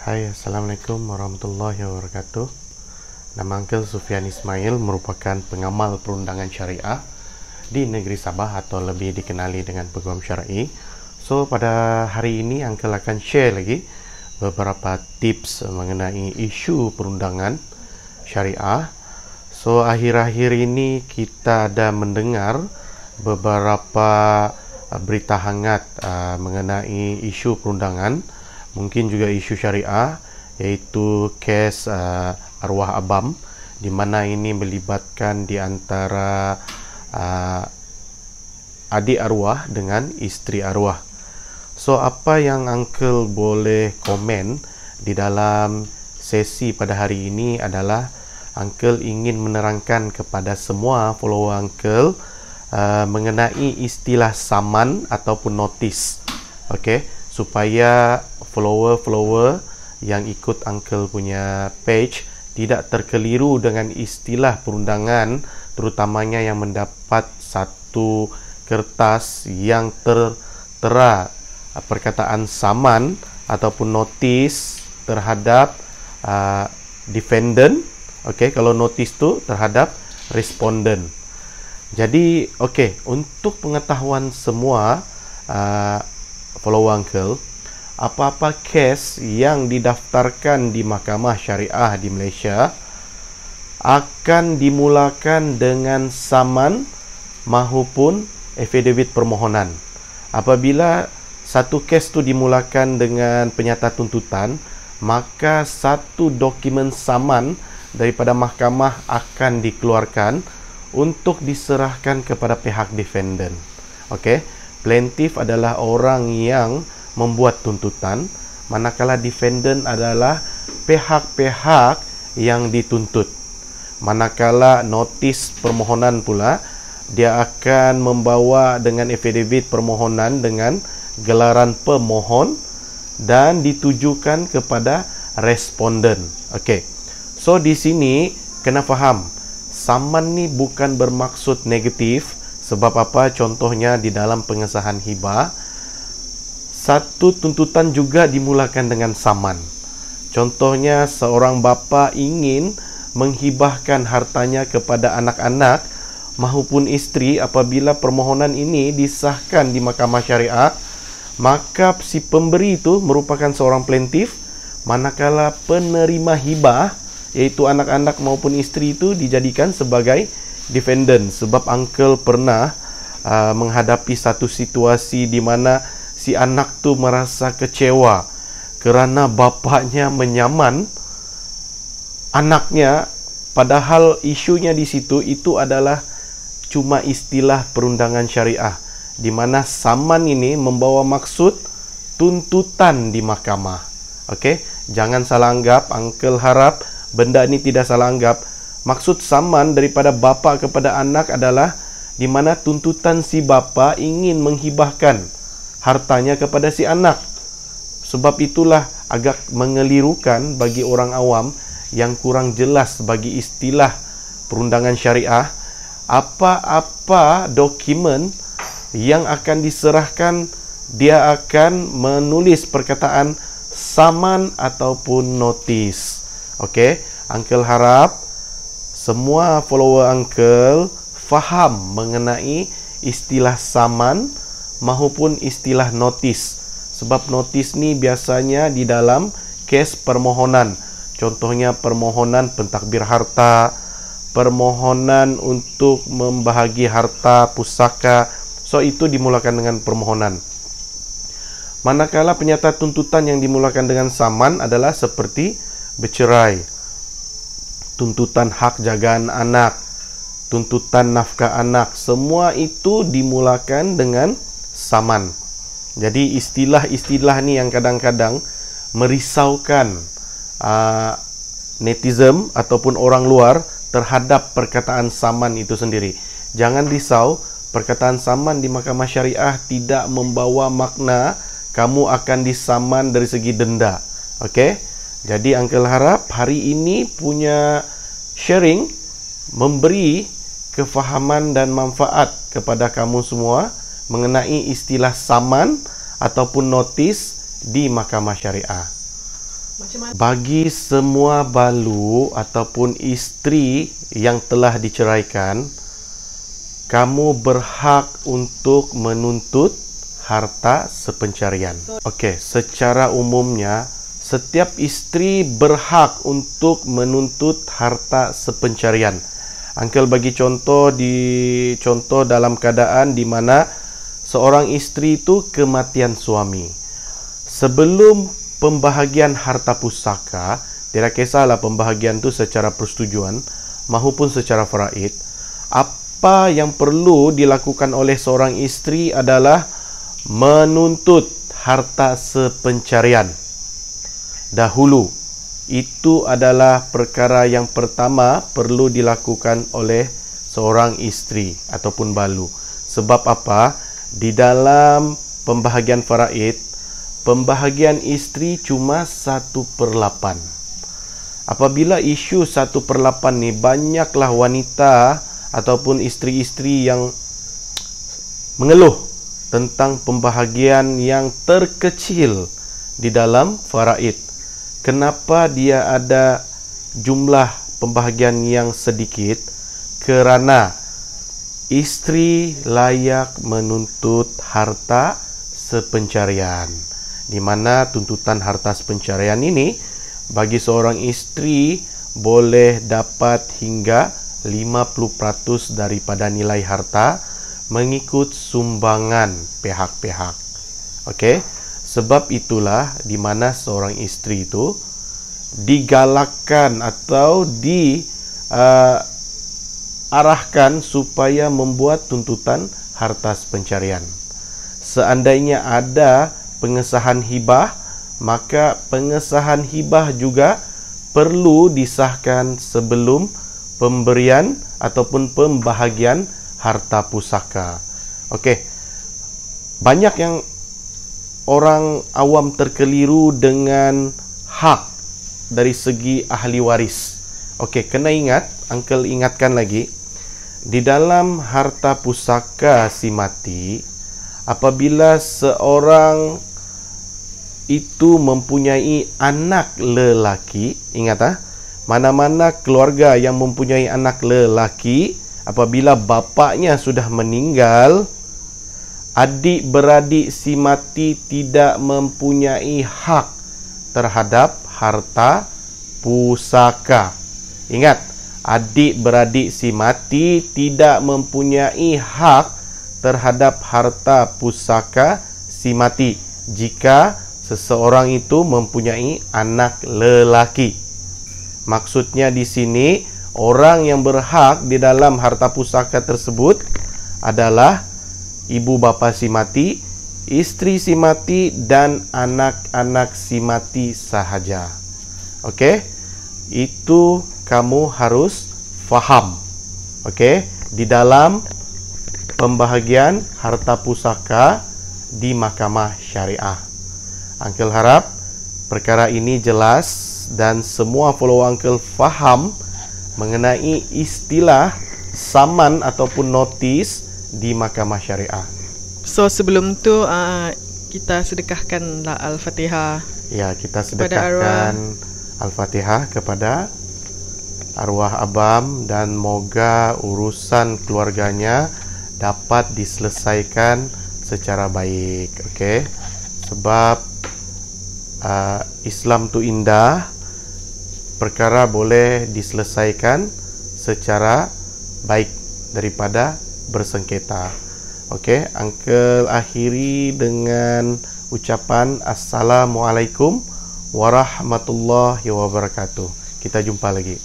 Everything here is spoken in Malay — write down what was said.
Hai, Assalamualaikum warahmatullahi wabarakatuh. Nama Uncle Sufyan Ismail, merupakan pengamal perundangan syariah di negeri Sabah atau lebih dikenali dengan Peguam Syar'i. So, pada hari ini Uncle akan share lagi beberapa tips mengenai isu perundangan syariah. So, akhir-akhir ini kita ada mendengar beberapa berita hangat mengenai isu perundangan, mungkin juga isu syariah, iaitu kes arwah abam, di mana ini melibatkan di antara adik arwah dengan isteri arwah. So, apa yang Uncle boleh komen di dalam sesi pada hari ini adalah Uncle ingin menerangkan kepada semua follower Uncle mengenai istilah saman ataupun notis. Okey, supaya follower yang ikut Uncle punya page tidak terkeliru dengan istilah perundangan, terutamanya yang mendapat satu kertas yang tertera perkataan saman ataupun notis terhadap defendant. Okey, kalau notis tu terhadap respondent. Jadi, okey, untuk pengetahuan semua follower Uncle, apa-apa kes yang didaftarkan di Mahkamah Syariah di Malaysia akan dimulakan dengan saman mahupun affidavit permohonan. Apabila satu kes tu dimulakan dengan penyata tuntutan, maka satu dokumen saman daripada mahkamah akan dikeluarkan untuk diserahkan kepada pihak defendant. Okey, plaintiff adalah orang yang membuat tuntutan, manakala defendant adalah pihak-pihak yang dituntut. Manakala notis permohonan pula, dia akan membawa dengan affidavit permohonan dengan gelaran pemohon dan ditujukan kepada responden. Okey. So, di sini kena faham, saman ni bukan bermaksud negatif. Sebab apa? Contohnya di dalam pengesahan hibah, satu tuntutan juga dimulakan dengan saman. Contohnya, seorang bapa ingin menghibahkan hartanya kepada anak-anak mahupun isteri. Apabila permohonan ini disahkan di Mahkamah Syariah, maka si pemberi itu merupakan seorang plaintiff, manakala penerima hibah iaitu anak-anak maupun isteri itu dijadikan sebagai defendant. Sebab Uncle pernah menghadapi satu situasi di mana si anak tu merasa kecewa kerana bapaknya menyaman anaknya, padahal isunya di situ itu adalah cuma istilah perundangan syariah, di mana saman ini membawa maksud tuntutan di mahkamah. Okey, jangan salah anggap. Uncle harap benda ini tidak salah anggap. Maksud saman daripada bapa kepada anak adalah di mana tuntutan si bapa ingin menghibahkan hartanya kepada si anak. Sebab itulah agak mengelirukan bagi orang awam yang kurang jelas bagi istilah perundangan syariah. Apa-apa dokumen yang akan diserahkan, dia akan menulis perkataan saman ataupun notis. Okey, Uncle harap semua follower Uncle faham mengenai istilah saman mahupun istilah notis. Sebab notis ni biasanya di dalam kes permohonan. Contohnya permohonan pentadbir harta, permohonan untuk membahagi harta pusaka. So, itu dimulakan dengan permohonan. Manakala penyata tuntutan yang dimulakan dengan saman adalah seperti bercerai, tuntutan hak jagaan anak, tuntutan nafkah anak, semua itu dimulakan dengan saman. Jadi istilah-istilah ni yang kadang-kadang merisaukan netizen ataupun orang luar terhadap perkataan saman itu sendiri. Jangan risau, perkataan saman di Mahkamah Syariah tidak membawa makna kamu akan disaman dari segi denda. Okey? Jadi Uncle harap hari ini punya sharing memberi kefahaman dan manfaat kepada kamu semua mengenai istilah saman ataupun notis di Mahkamah Syariah. Bagi semua balu ataupun isteri yang telah diceraikan, kamu berhak untuk menuntut harta sepencarian. Okey, secara umumnya setiap isteri berhak untuk menuntut harta sepencarian. Uncle bagi contoh dalam keadaan di mana seorang isteri itu kematian suami. Sebelum pembahagian harta pusaka, tidak kisahlah pembahagian itu secara persetujuan maupun secara faraid, apa yang perlu dilakukan oleh seorang isteri adalah menuntut harta sepencarian. Dahulu, itu adalah perkara yang pertama perlu dilakukan oleh seorang isteri ataupun balu. Sebab apa? Di dalam pembahagian faraid, pembahagian isteri cuma 1/8. Apabila isu 1/8 ni, banyaklah wanita ataupun isteri-isteri yang mengeluh tentang pembahagian yang terkecil di dalam faraid. Kenapa dia ada jumlah pembahagian yang sedikit? Kerana isteri layak menuntut harta sepencarian, di mana tuntutan harta sepencarian ini bagi seorang isteri boleh dapat hingga 50% daripada nilai harta mengikut sumbangan pihak-pihak. Okey, sebab itulah di mana seorang isteri itu digalakkan atau diarahkan supaya membuat tuntutan harta sepencarian. Seandainya ada pengesahan hibah, maka pengesahan hibah juga perlu disahkan sebelum pemberian ataupun pembahagian harta pusaka. Okey. Banyak yang orang awam terkeliru dengan hak dari segi ahli waris. Okey, kena ingat, uncle ingatkan lagi, di dalam harta pusaka si mati, apabila seorang itu mempunyai anak lelaki, ingat mana-mana keluarga yang mempunyai anak lelaki, apabila bapaknya sudah meninggal, adik-beradik si mati tidak mempunyai hak terhadap harta pusaka. Ingat, adik-beradik si mati tidak mempunyai hak terhadap harta pusaka si mati jika seseorang itu mempunyai anak lelaki. Maksudnya di sini, orang yang berhak di dalam harta pusaka tersebut adalah ibu bapa si mati, isteri si mati, dan anak-anak si mati sahaja. Okey? Itu kamu harus faham. Okey? Di dalam pembahagian harta pusaka di mahkamah syariah. Uncle harap perkara ini jelas dan semua follower Uncle faham mengenai istilah saman ataupun notis di mahkamah syariah. So sebelum tu kita sedekahkanlah Al-Fatihah. Ya, kita sedekahkan Al-Fatihah kepada arwah Abam dan moga urusan keluarganya dapat diselesaikan secara baik. Okey. Sebab Islam tu indah, perkara boleh diselesaikan secara baik daripada bersengketa. Okey, Uncle akhiri dengan ucapan Assalamualaikum warahmatullahi wabarakatuh. Kita jumpa lagi.